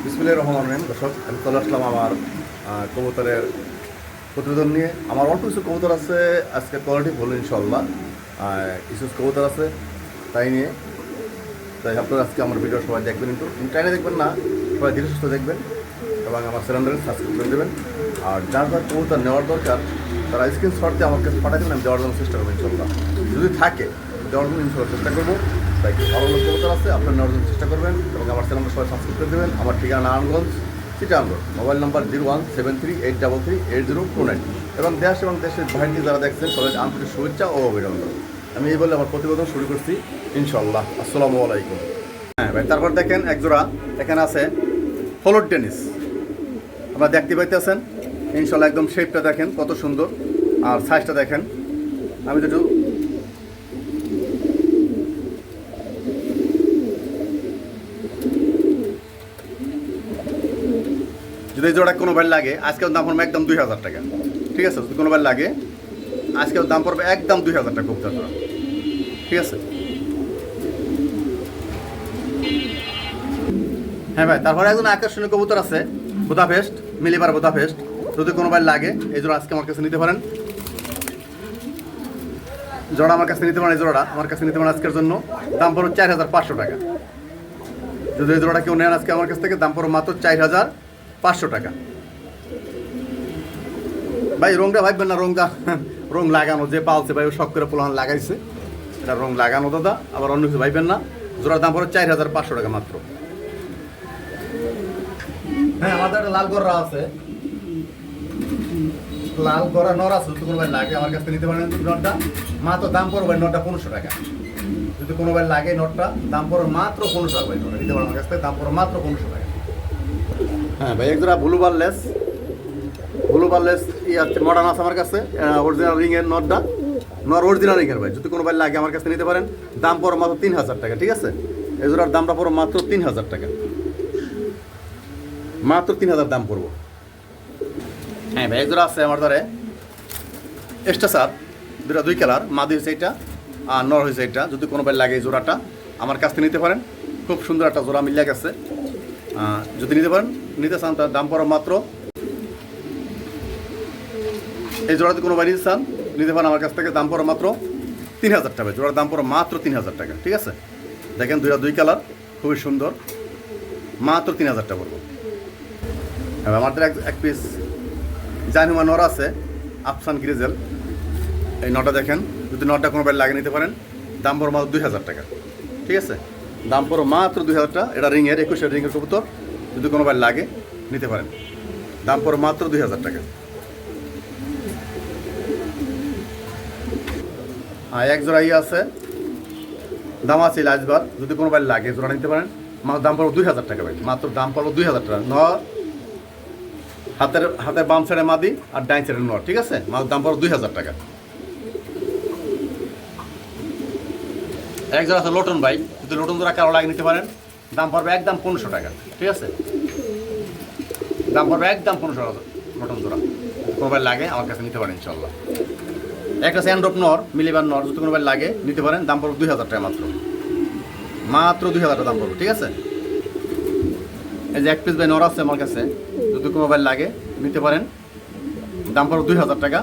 বিসমিল্লাহির রহমানির রহিম। দর্শক, আমি চলে আসলাম আমার কবুতরের প্রতিবেদন নিয়ে। আমার অল্প কিছু কবুতর আছে, আজকে কোয়ালিটি ভালো ইনশাল্লাহ। কিছু কবুতর আছে তাই নিয়ে, তাই আপনারা আজকে আমার ভিডিও সবাই দেখবেন, কিন্তু টাইনে দেখবেন না, সবাই ধীরে সুস্থ দেখবেন এবং আমার চ্যানেলটাকে সাবস্ক্রাইব করে দেবেন। আর যার যার কবুতর নেওয়ার দরকার তারা স্ক্রিনশট দিয়ে আমার কাছে পাঠিয়ে দেবেন, আমি দেওয়ার জন্য চেষ্টা করবো ইনশাল্লাহ। যদি থাকে দেওয়ার জন্য ইনশাল্লাহ চেষ্টা করবো। তাই ভালো ভালো কবুতর আছে, আপনারা নেওয়ার জন্য চেষ্টা করবেন এবং আমার চ্যানেলটা সবাই সাবস্ক্রাইব করে দেবেন। আমার ঠিকানা নারায়ণগঞ্জ, চিটাগং। মোবাইল নাম্বার 0173833029 এবং দেশ এবং দেশের বাইরে যারা দেখছেন সবাই আন্তরিক শুভেচ্ছা ও অভিনন্দন। আমি এই বলে আমার প্রতিবেদন শুরু করছি ইনশাল্লাহ। আসসালামু আলাইকুম। হ্যাঁ ভাই, তারপর দেখেন একজোড়া এখানে আছে ফ্লোর টেনিস, আপনারা দেখতে পাইতেছেন ইনশাল্লাহ। একদম শেপটা দেখেন কত সুন্দর, আর সাইজটা দেখেন। আমি তো একটু যদি এই জোড়া কোনো ভাই লাগে আজকেও দাম পড়বে একদম 2000 টাকা, ঠিক আছে? যদি কোনো ভাই লাগে আজকেও দাম পড়বে একদম 2000 টাকা কবুতর জোড়া, ঠিক আছে? হ্যাঁ ভাই, তারপরে একজন আকর্ষণীয় কবুতর আছে বুদাপেস্ট, মিলিবার বুদাপেস্ট। যদি কোনো ভাই লাগে এই জোড়া আজকে আমার কাছে নিতে পারেন। জোড়া আমার কাছে নিতে পারেন, এই জোড়াটা আমার কাছে নিতে পারেন আজকের জন্য। দাম পড়বে 4500 টাকা। যদি এই জোড়াটা কেউ নেন আজকে আমার কাছ থেকে, দাম পড়বে মাত্র 4500 টাকা। ভাই রংটা ভাববেন না, রং লাগানো যে পালছে ভাই, ও শখ করে পোলান লাগাইছে, এটা রং লাগানো দাদা, আবার অন্য কিছু ভাববেন না। জোড়ার দাম পড়বে 4500 টাকা মাত্র। হ্যাঁ, আমাদের একটা লাল গররা আছে, লাল গররা নর আছে। যদি কোনো ভাই লাগে আমার কাছে নিতে পারেন নটটা, মাত্র দাম পড়বে নটটা 1500 টাকা। যদি কোনো ভাই লাগে নটটা, দাম পড়বে মাত্র 1500 টাকা। ভাই নটটা নিতে পারেন আমার কাছ থেকে, দাম পড়বে মাত্র 1500 টাকা। হ্যাঁ ভাই, একজোড়া ব্লু বারলেস ই আছে, মডার্ন আছে আমার কাছে, অরিজিনাল রিংয়ের নটটা, নর অরিজিনাল রিংয়ের ভাই। যদি কোনো ভাই লাগে আমার কাছে নিতে পারেন, দাম পড়বে মাত্র 3000 টাকা, ঠিক আছে? এই জোড়ার দামটা পড়বে মাত্র 3000 টাকা, মাত্র 3000 দাম পড়বো। হ্যাঁ ভাই, একজোড়া আছে আমার ধরে এক্সট্রা দুটা, 2 কালার, মাদি হয়েছে এটা আর নর হয়েছে এটা। যদি কোনো ভাই লাগে এই জোড়াটা আমার কাছ থেকে নিতে পারেন, খুব সুন্দর একটা জোড়া মিলিয়ে গেছে। যদি নিতে পারেন, নিতে চান, তার দাম পড়ো মাত্র, এই জোড়াতে কোনো ভাই নিতে চান নিতে পারেন আমার কাছ থেকে, দাম পড়ো মাত্র 3000 টাকা। জোড়ার দাম পড়ো মাত্র 3000 টাকা, ঠিক আছে? দেখেন 2 কালার, খুবই সুন্দর, মাত্র 3000 টাকা পড়বো। হ্যাঁ, আমাদের এক পিস জানহুমা নর আছে, আফসান গ্রিজেল। এই নটা দেখেন, যদি নটা কোনো ভাই লাগে নিতে পারেন, দাম পড়ো মাত্র 2000 টাকা, ঠিক আছে? দাম পড়ো মাত্র 2000 টাকা। এটা রিংয়ের 21 রিংয়ের কবুতর, যদি কোনো ভাই লাগে নিতে পারেন, দাম পড়ো মাত্র 2000 টাকা। আর এক জোড়া আছে দাম আছে লাজবার, যদি কোনো ভাই লাগে জোড়া নিতে পারেন, মাত্র দাম পড়ো 2000 টাকা ভাই, মাত্র দাম পড়ো 2000 টাকা। নর হাতের বাম সাইডে মাদি আর ডাইন সাইডে নর, ঠিক আছে? মাত্র দাম পড়ো 2000 টাকা। এক জোড়া আছে লোটন ভাই, যদি লোটন জোড়া কারো লাগে নিতে পারেন, দাম পড়বে একদম 1500 টাকা, ঠিক আছে? দাম পড়বে একদম 1500 টাকা লোটন জোড়া। কোনো ভাই লাগে আমার কাছে নিতে পারেন ইনশাল্লাহ। একটা স্যান্ড্রপ নর, মিলিবার নর, যদি কোনো ভাই লাগে নিতে পারেন, দাম পড়বে 2000 টাকা মাত্র, মাত্র 2000 টাকা দাম পড়বে, ঠিক আছে? এই যে এক পিস ভাই নর আছে আমার কাছে, যদি কোনো ভাই লাগে নিতে পারেন, দাম পড়বে 2000 টাকা।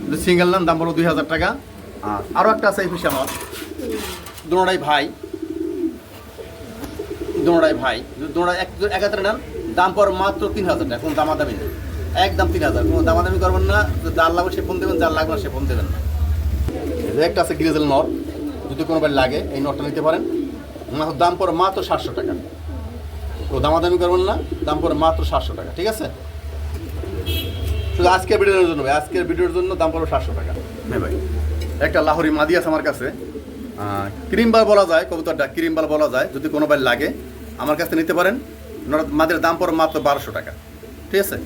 যদি সিঙ্গেল নেন দাম পড়বে 2000 টাকা। আর আরও একটা আছে এই পিস আমার, দোনোটাই ভাই, যদি দোনোটাই একাত্রে নেন, দাম পড়বে মাত্র 3000 টাকা। কোনো দামাদামি নেই, একদম 3000, কোনো দামাদামি করবেন না। যার লাগবে সে ফোন দেবেন, যার লাগবে না সে ফোন দেবেন না। একটা আছে গ্রিজেল নর, যদি কোনো ভাই লাগে এই নটটা নিতে পারেন, দাম পড়ে মাত্র 700 টাকা। তো দামাদামি করবেন না, দাম পড়ে মাত্র 700 টাকা, ঠিক আছে? শুধু আজকের ভিডিওর জন্য ভাই, আজকের ভিডিওর জন্য দাম পড়বে 700 টাকা। হ্যাঁ ভাই, একটা লাহোরি মাদি আছে আমার কাছে, ক্রিমবাল বলা যায়, কবুতরটা ক্রিমবাল বলা যায়। যদি কোনো ভাই লাগে আমার কাছে নিতে পারেন, মাদির দাম পড়বে মাত্র 1200 টাকা, ঠিক আছে?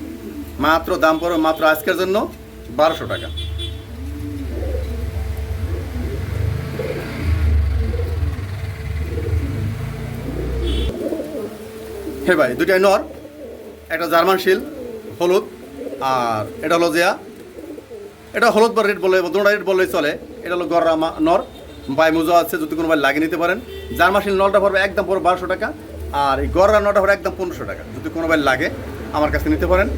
মাত্র দাম পড়বে মাত্র আজকের জন্য 1200 টাকা। হ্যাঁ ভাই, দুটাই নর, একটা জার্মান শিল হলুদ, আর এটা হলো জিয়া, এটা হলুদ বা রেড বলে, দুটা রেড বললেই চলে। এটা হলো গররা নর, বাই মোজা আছে, যদি কোনো ভাই লাগিয়ে নিতে পারেন। জার্মান শিল নলটা পড়বে একদম পড়বে 1200 টাকা। আর এই গড়রা নটা হলো একদম 1500 টাকা। যদি কোনো ভাই লাগে আমার কাছে নিতে পারেন,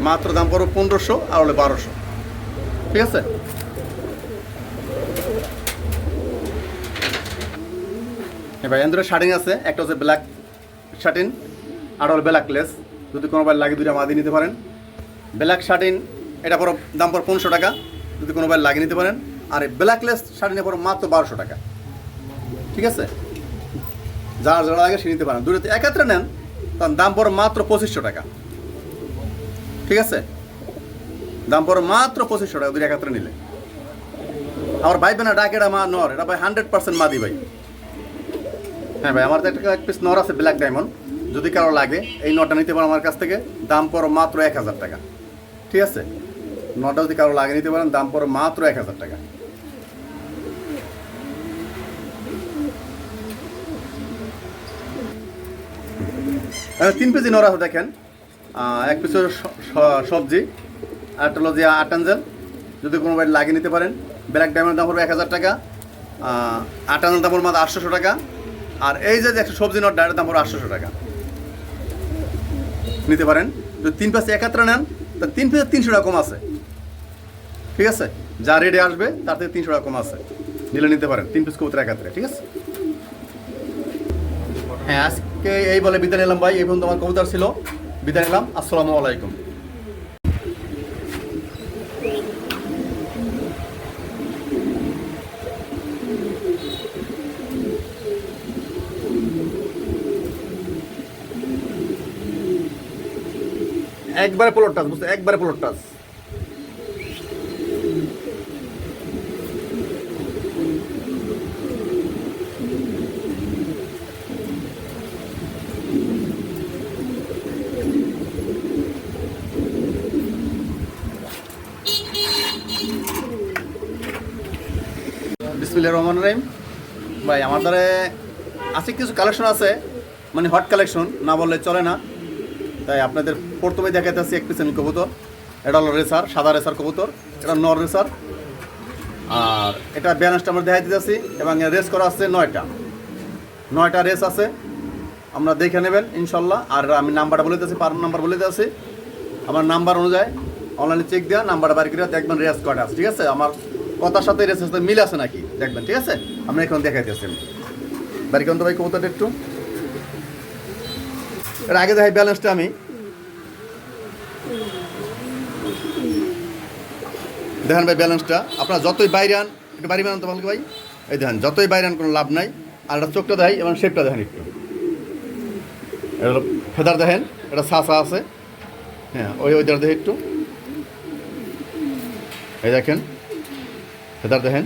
মাত্র দাম পড়বে 1500 আর হলে 1200, ঠিক আছে। ভাই এন্দ্রের শার্টিং আছে, একটা হচ্ছে ব্ল্যাক শার্টিন আর হলো ব্ল্যাক লেস। যদি কোনো ভাই লাগে দুইটা মাদি নিতে পারেন। ব্ল্যাক শার্টিন এটা পড়ো দাম পড়ো 1500 টাকা, যদি কোনো ভাই লাগে নিতে পারেন। আর এই ব্ল্যাক লেস শার্টিনে পড়ো মাত্র 1200 টাকা, ঠিক আছে। যার যারা লাগে সে নিতে পারেন। দুটোতে একাত্রে নেন তার দাম পড়ো মাত্র 2500 টাকা, ঠিক আছে। দাম পড়ো মাত্র 2500 টাকা দুটো একাত্রে নিলে। আমার ভাই বেনা ডাক, এটা মা নর, এটা ভাই 100% মাদি ভাই। হ্যাঁ ভাই, আমার তো একটা এক পিস নর আছে ব্ল্যাক ডায়মন্ড, যদি কারো লাগে এই নটা নিতে পারেন আমার কাছ থেকে। দাম পড়ো মাত্র 1000 টাকা, ঠিক আছে। নটা যদি কারো লাগে নিতে পারেন, দাম পড়ো মাত্র 1000 টাকা। তিন পিস নর আছে দেখেন, এক পিস সবজি, আর একটা হলো যে 8 আঞ্জেল। যদি কোনো ভাই লাগে নিতে পারেন। ব্ল্যাক ডায়মন্ড দাম পড়বে 1000 টাকা, 8 আঞ্জেল দাম পড়বে মাত্র 800 টাকা। আর এই যে একটা সবজি নট ডায়ের দাম পড়বে 800 টাকা, নিতে পারেন। যদি 3 পিস একাত্রে নেন তা 3 পিসে 300 টাকা কম আছে, ঠিক আছে। যা রেডে আসবে তার থেকে 300 টাকা কম আছে, নিলে নিতে পারেন 3 পিস কবুতর একাত্রে, ঠিক আছে। হ্যাঁ, আজকে এই বলে বিদায় নিলাম ভাই। এই পর্যন্ত আমার কবুতর ছিল, বিদায় নিলাম। আসসালামু আলাইকুম। একবারে পোলোর টাচ, বুঝতে একবারে পোলোর টাচ। বিসমিল্লাহির রহমানির রহিম। ভাই আমার দ্বারা আছে কিছু কালেকশন আছে, মানে হট কালেকশন না বললে চলে না। তাই আপনাদের প্রথমে দেখাইতেছি এক পিস আমি কবুতর। এটা হলো রেসার, সাদা রেসার কবুতর, এটা নর রেসার। আর এটা ব্যালেন্সটা আমরা দেখাই দিতেছি, এবং রেস করা আছে 9টা রেস আছে, আমরা দেখে নেবেন ইনশাল্লাহ। আর আমি নাম্বারটা বলে দিতেছি, পার নাম্বার বলে দিতেছি। আমার নাম্বার অনুযায়ী অনলাইনে চেক দেওয়া, নাম্বারটা বাড়ি করে দেখবেন রেস কটা আছে, ঠিক আছে। আমার কথার সাথে রেসের সাথে মিল আছে নাকি দেখবেন, ঠিক আছে। আমরা এখন দেখাইতেছি বাড়ি কোন তো ভাই কবুতরটা একটু এর আগে দেখাই ব্যালেন্সটা আমি। দেখেন ভাই ব্যালেন্সটা, আপনার যতই বাইরে আন, একটু বাড়ি বানান তো ভালো ভাই। এই দেখেন যতই বাইরে আন কোনো লাভ নাই। আর এটা চোখটা দেখাই এবং শেপটা দেখেন একটু। এটা হলো ফেদার দেখেন, এটা সাসা আছে। হ্যাঁ, ওই দেখেন একটু, এই দেখেন ফেদার দেখেন।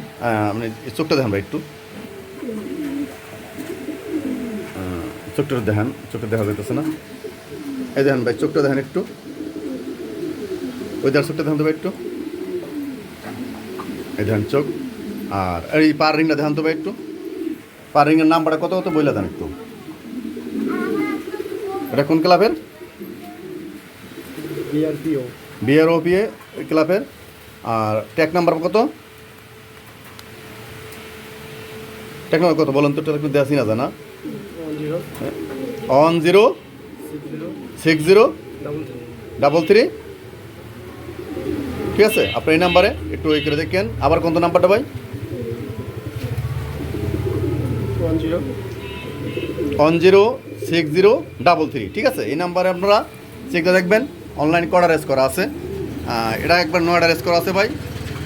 মানে চোখটা দেখেন ভাই একটু, চোখটা দেখেন, চোখটা দেখা যাইতেছে না। এই দেখেন ভাই চোখটা দেখেন একটু, ওই চোখটা দেখেন তো ভাই একটু, এই দেখেন চোখ। আর এই পার রিংটা দেখেন তো ভাই একটু, পার রিংয়ের নাম্বারটা কত বইলে দেন একটু। এটা কোন ক্লাবের? বিআরওপিএ ক্লাবের। আর ট্যাগ নাম্বার কত? ট্যাগ নাম্বার কত বলেন তো, একটু দেওয়া চিনা জানা। 106033, ঠিক আছে। আপনার এই নাম্বারে একটু ওই করে দেখেন। আবার কোন নাম্বারটা ভাই? 106033, ঠিক আছে। এই নাম্বারে আপনারা চেকটা দেখবেন। অনলাইন কটা রেস করা আছে, এটা একবার 9টা রেস করা আছে ভাই।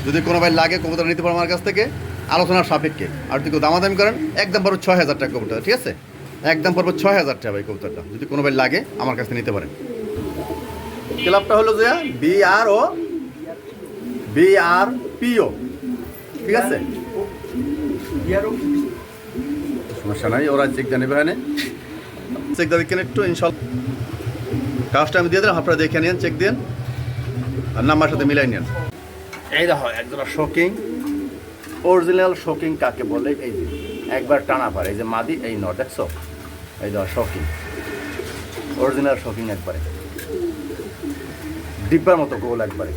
যদি কোনো ভাই লাগে কবুতর নিতে পারেন আমার কাছ থেকে আলোচনার সাপেক্ষে। আর যদি কেউ দামাদামি করেন একদম পড়বে 6000 টাকা কবুতর, ঠিক আছে। একদম পড়বে 6000 টাকা ভাই কবুতরটা। যদি কোনো ভাই লাগে আমার কাছ থেকে নিতে পারেন। ক্লাবটা হলো যে বিআরপিও, ঠিক আছে। সমস্যা নাই, ওরা চেক দিয়ে নেবে। এখানে চেক দিয়ে দেখেন একটু ইনশাল্লাহ। কাজটা আমি দিয়ে দিলাম, আপনারা দেখে নেন, চেক দেন আর নাম্বার সাথে মিলাই নেন। এই দেখো একজোড়া শোকিং, অরিজিনাল শোকিং কাকে বলে? এই যে একবার টানা পারে, এই যে মাদি, এই নট, দেখছো? এই দেখো শোকিং, অরিজিনাল শোকিং, একবারে ডিব্বার মতো গোল একবারে।